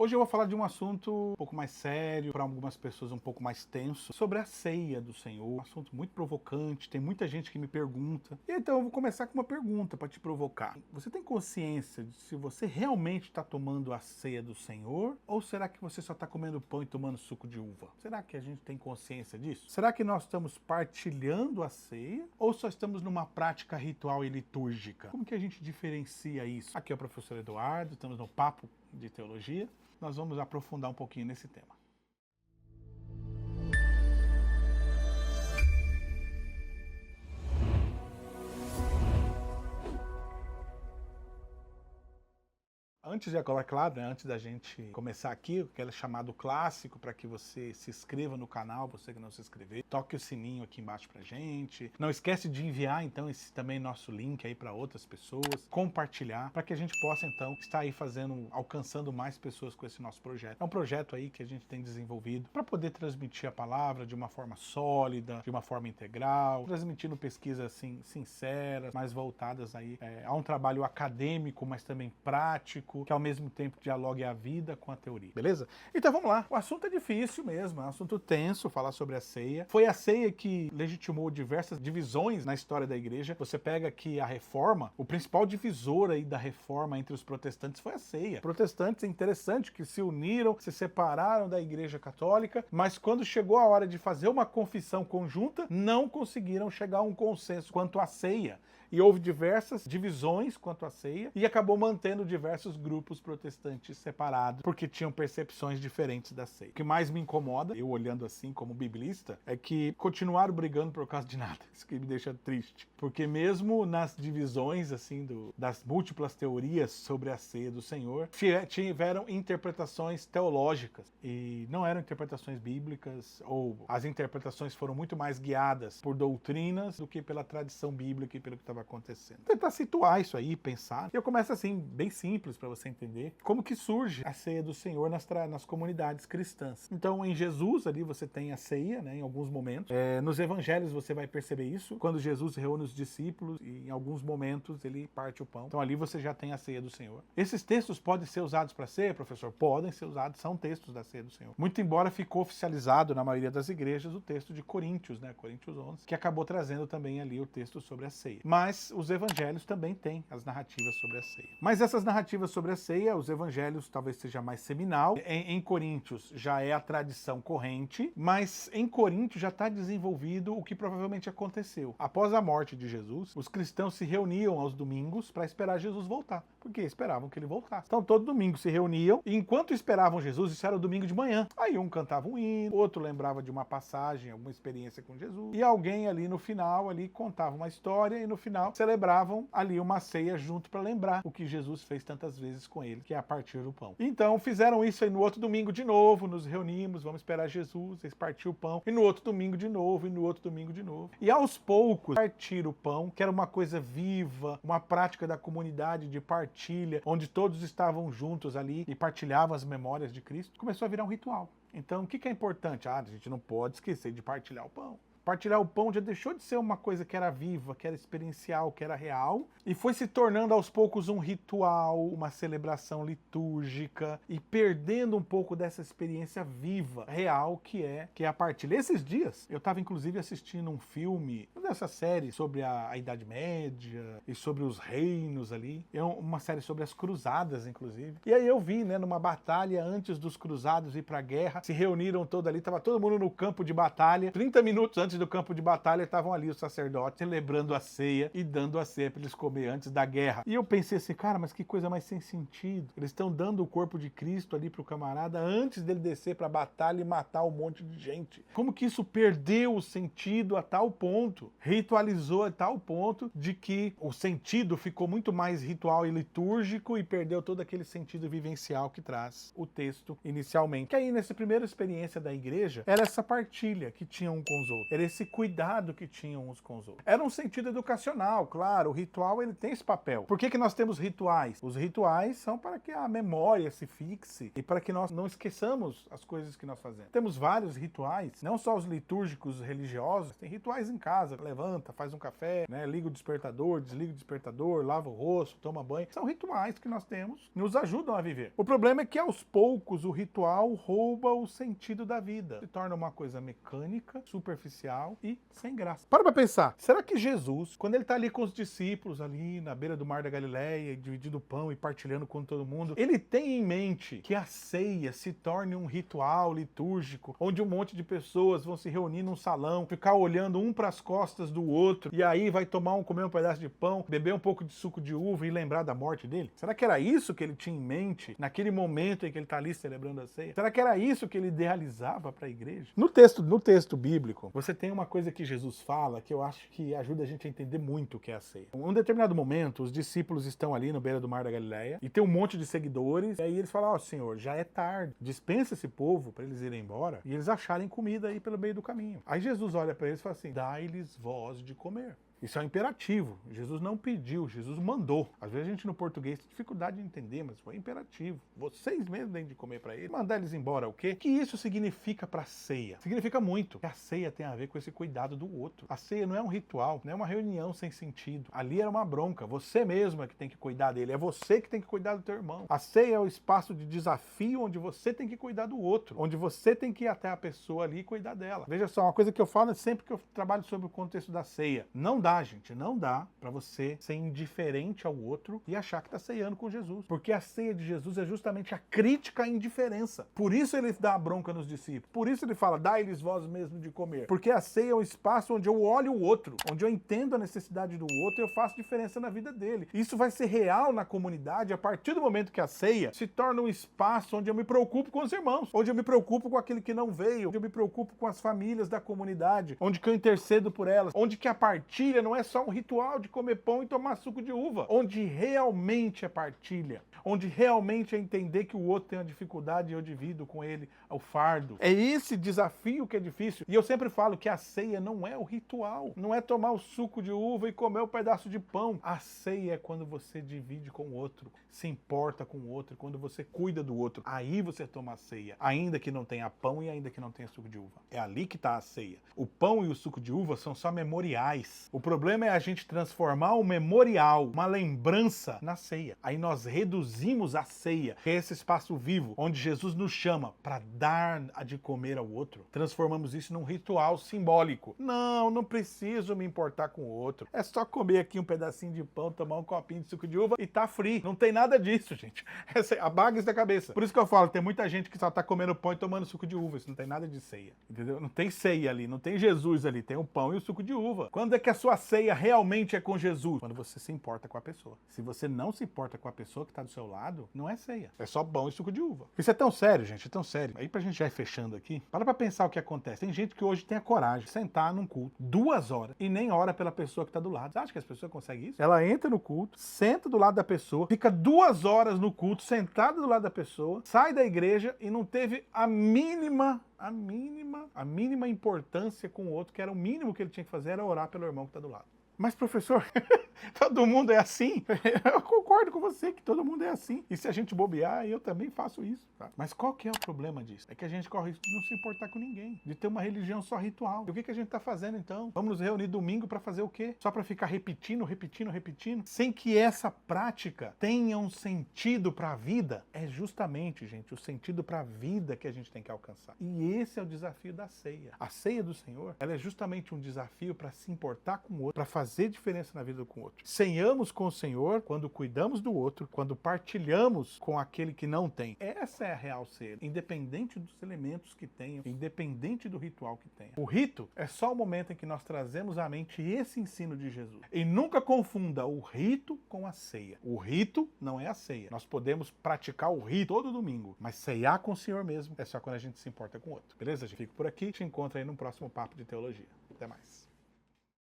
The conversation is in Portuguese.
Hoje eu vou falar de um assunto um pouco mais sério, para algumas pessoas um pouco mais tenso, sobre a ceia do Senhor. Um assunto muito provocante, tem muita gente que me pergunta. E então eu vou começar com uma pergunta para te provocar. Você tem consciência de se você realmente está tomando a ceia do Senhor? Ou será que você só está comendo pão e tomando suco de uva? Será que a gente tem consciência disso? Será que nós estamos partilhando a ceia? Ou só estamos numa prática ritual e litúrgica? Como que a gente diferencia isso? Aqui é o professor Eduardo, estamos no Papo de Teologia. Nós vamos aprofundar um pouquinho nesse tema. Antes de claro, né, antes da gente começar aqui, eu quero chamar do clássico para que você se inscreva no canal, você que não se inscreveu, toque o sininho aqui embaixo pra gente. Não esquece de enviar então esse também nosso link aí para outras pessoas, compartilhar, para que a gente possa então estar aí alcançando mais pessoas com esse nosso projeto. É um projeto aí que a gente tem desenvolvido para poder transmitir a palavra de uma forma sólida, de uma forma integral, transmitindo pesquisas assim sinceras, mais voltadas aí a um trabalho acadêmico, mas também prático, que ao mesmo tempo dialogue a vida com a teoria, beleza? Então vamos lá, o assunto é difícil mesmo, é um assunto tenso falar sobre a ceia. Foi a ceia que legitimou diversas divisões na história da igreja. Você pega aqui a reforma, o principal divisor aí da reforma entre os protestantes foi a ceia. Protestantes, é interessante que se uniram, se separaram da igreja católica, mas quando chegou a hora de fazer uma confissão conjunta, não conseguiram chegar a um consenso quanto à ceia. E houve diversas divisões quanto à ceia e acabou mantendo diversos grupos protestantes separados porque tinham percepções diferentes da ceia. O que mais me incomoda, eu olhando assim como biblista, é que continuaram brigando por causa de nada. Isso que me deixa triste. Porque mesmo nas divisões assim das múltiplas teorias sobre a ceia do Senhor, tiveram interpretações teológicas e não eram interpretações bíblicas, ou as interpretações foram muito mais guiadas por doutrinas do que pela tradição bíblica e pelo que estava acontecendo. Vou tentar situar isso aí, pensar. Eu começo assim, bem simples para você entender como que surge a ceia do Senhor nas comunidades cristãs. Então, em Jesus ali você tem a ceia, né, em alguns momentos. Nos evangelhos você vai perceber isso, quando Jesus reúne os discípulos e em alguns momentos ele parte o pão. Então ali você já tem a ceia do Senhor. Esses textos podem ser usados para ceia, professor? Podem ser usados, são textos da ceia do Senhor. Muito embora ficou oficializado na maioria das igrejas o texto de Coríntios, né, Coríntios 11, que acabou trazendo também ali o texto sobre a ceia. Mas os evangelhos também têm as narrativas sobre a ceia. Mas essas narrativas sobre a ceia, os evangelhos talvez seja mais seminal. Em Coríntios já é a tradição corrente, mas em Coríntios já está desenvolvido o que provavelmente aconteceu. Após a morte de Jesus, os cristãos se reuniam aos domingos para esperar Jesus voltar, porque esperavam que ele voltasse. Então todo domingo se reuniam e enquanto esperavam Jesus, isso era o domingo de manhã. Aí um cantava um hino, outro lembrava de uma passagem, alguma experiência com Jesus, e alguém ali no final ali contava uma história e no final celebravam ali uma ceia junto para lembrar o que Jesus fez tantas vezes com ele, que é a partir do pão. Então fizeram isso aí no outro domingo de novo, nos reunimos, vamos esperar Jesus, eles partiram o pão, e no outro domingo de novo, e no outro domingo de novo. E aos poucos, partir o pão, que era uma coisa viva, uma prática da comunidade de partilha, onde todos estavam juntos ali e partilhavam as memórias de Cristo, começou a virar um ritual. Então o que é importante? A gente não pode esquecer de partilhar o pão. Partilhar o pão já deixou de ser uma coisa que era viva, que era experiencial, que era real, e foi se tornando aos poucos um ritual, uma celebração litúrgica, e perdendo um pouco dessa experiência viva, real, que é a partilha. Esses dias, eu estava inclusive assistindo um filme, dessa série sobre a Idade Média, e sobre os reinos ali, uma série sobre as cruzadas, inclusive. E aí eu vi, né, numa batalha antes dos cruzados ir para a guerra, se reuniram todos ali, estava todo mundo no campo de batalha, 30 minutos antes do campo de batalha estavam ali os sacerdotes celebrando a ceia e dando a ceia para eles comer antes da guerra. E eu pensei assim, cara, mas que coisa mais sem sentido. Eles estão dando o corpo de Cristo ali pro camarada antes dele descer pra batalha e matar um monte de gente. Como que isso perdeu o sentido a tal ponto? Ritualizou a tal ponto de que o sentido ficou muito mais ritual e litúrgico e perdeu todo aquele sentido vivencial que traz o texto inicialmente. Que aí, nessa primeira experiência da igreja, era essa partilha que tinha um com os outros. Era esse cuidado que tinham uns com os outros. Era um sentido educacional, claro, o ritual ele tem esse papel. Por que nós temos rituais? Os rituais são para que a memória se fixe e para que nós não esqueçamos as coisas que nós fazemos. Temos vários rituais, não só os litúrgicos religiosos, tem rituais em casa, levanta, faz um café, né, liga o despertador, desliga o despertador, lava o rosto, toma banho. São rituais que nós temos, nos ajudam a viver. O problema é que aos poucos o ritual rouba o sentido da vida, se torna uma coisa mecânica, superficial e sem graça. Para pra pensar, será que Jesus, quando ele tá ali com os discípulos, ali na beira do mar da Galileia, dividindo o pão e partilhando com todo mundo, ele tem em mente que a ceia se torne um ritual litúrgico, onde um monte de pessoas vão se reunir num salão, ficar olhando um para as costas do outro, e aí vai comer um pedaço de pão, beber um pouco de suco de uva e lembrar da morte dele? Será que era isso que ele tinha em mente naquele momento em que ele está ali celebrando a ceia? Será que era isso que ele idealizava para a igreja? No texto bíblico, você tem uma coisa que Jesus fala que eu acho que ajuda a gente a entender muito o que é a ceia. Em um determinado momento, os discípulos estão ali no beira do mar da Galileia e tem um monte de seguidores, e aí eles falam: ó, Senhor, já é tarde, dispensa esse povo para eles irem embora e eles acharem comida aí pelo meio do caminho. Aí Jesus olha para eles e fala assim: dai-lhes voz de comer. Isso é um imperativo. Jesus não pediu, Jesus mandou. Às vezes a gente no português tem dificuldade de entender, mas foi imperativo. Vocês mesmos têm de comer para ele. Mandar eles embora, o quê? O que isso significa para a ceia? Significa muito. A ceia tem a ver com esse cuidado do outro. A ceia não é um ritual, não é uma reunião sem sentido. Ali era uma bronca. Você mesmo é que tem que cuidar dele. É você que tem que cuidar do teu irmão. A ceia é o espaço de desafio onde você tem que cuidar do outro. Onde você tem que ir até a pessoa ali e cuidar dela. Veja só, uma coisa que eu falo sempre que eu trabalho sobre o contexto da ceia. Não dá, gente, não dá pra você ser indiferente ao outro e achar que tá ceando com Jesus. Porque a ceia de Jesus é justamente a crítica à indiferença. Por isso ele dá a bronca nos discípulos. Por isso ele fala: dai-lhes vós mesmo de comer. Porque a ceia é o espaço onde eu olho o outro, onde eu entendo a necessidade do outro e eu faço diferença na vida dele. Isso vai ser real na comunidade a partir do momento que a ceia se torna um espaço onde eu me preocupo com os irmãos, onde eu me preocupo com aquele que não veio, onde eu me preocupo com as famílias da comunidade, onde que eu intercedo por elas, onde que a partilha não é só um ritual de comer pão e tomar suco de uva, onde realmente é partilha, onde realmente é entender que o outro tem uma dificuldade e eu divido com ele o fardo. É esse desafio que é difícil. E eu sempre falo que a ceia não é o ritual, não é tomar o suco de uva e comer o pedaço de pão. A ceia é quando você divide com o outro, se importa com o outro, quando você cuida do outro. Aí você toma a ceia, ainda que não tenha pão e ainda que não tenha suco de uva. É ali que está a ceia. O pão e o suco de uva são só memoriais. O problema é a gente transformar o memorial, uma lembrança, na ceia. Aí nós reduzimos a ceia, que é esse espaço vivo, onde Jesus nos chama para dar de comer ao outro. Transformamos isso num ritual simbólico. Não preciso me importar com o outro. É só comer aqui um pedacinho de pão, tomar um copinho de suco de uva e tá free. Não tem nada disso, gente. Apaga isso da cabeça. Por isso que eu falo, tem muita gente que só tá comendo pão e tomando suco de uva. Isso não tem nada de ceia, entendeu? Não tem ceia ali, não tem Jesus ali, tem o pão e o suco de uva. Quando é que a sua ceia realmente é com Jesus? Quando você se importa com a pessoa. Se você não se importa com a pessoa que tá do seu lado, não é ceia. É só pão e suco de uva. Isso é tão sério, gente, é tão sério. Aí pra gente já ir fechando aqui, para pra pensar o que acontece. Tem gente que hoje tem a coragem de sentar num culto 2 horas e nem ora pela pessoa que tá do lado. Você acha que as pessoas conseguem isso? Ela entra no culto, senta do lado da pessoa, fica 2 horas no culto, sentada do lado da pessoa, sai da igreja e não teve a mínima importância com o outro, que era o mínimo que ele tinha que fazer, era orar pelo irmão que tá do lado. Mas, professor, todo mundo é assim? Eu concordo com você que todo mundo é assim. E se a gente bobear, eu também faço isso. Tá? Mas qual que é o problema disso? É que a gente corre risco de não se importar com ninguém, de ter uma religião só ritual. E o que a gente está fazendo então? Vamos nos reunir domingo para fazer o quê? Só para ficar repetindo, sem que essa prática tenha um sentido para a vida? É justamente, gente, o sentido para a vida que a gente tem que alcançar. E esse é o desafio da ceia. A ceia do Senhor, ela é justamente um desafio para se importar com o outro, para fazer diferença na vida com o outro. Ceiamos com o Senhor quando cuidamos do outro, quando partilhamos com aquele que não tem. Essa é a real ceia, independente dos elementos que tenham, independente do ritual que tenha. O rito é só o momento em que nós trazemos à mente esse ensino de Jesus. E nunca confunda o rito com a ceia. O rito não é a ceia. Nós podemos praticar o rito todo domingo, mas ceiar com o Senhor mesmo é só quando a gente se importa com o outro. Beleza? Fico por aqui, te encontro aí no próximo Papo de Teologia. Até mais.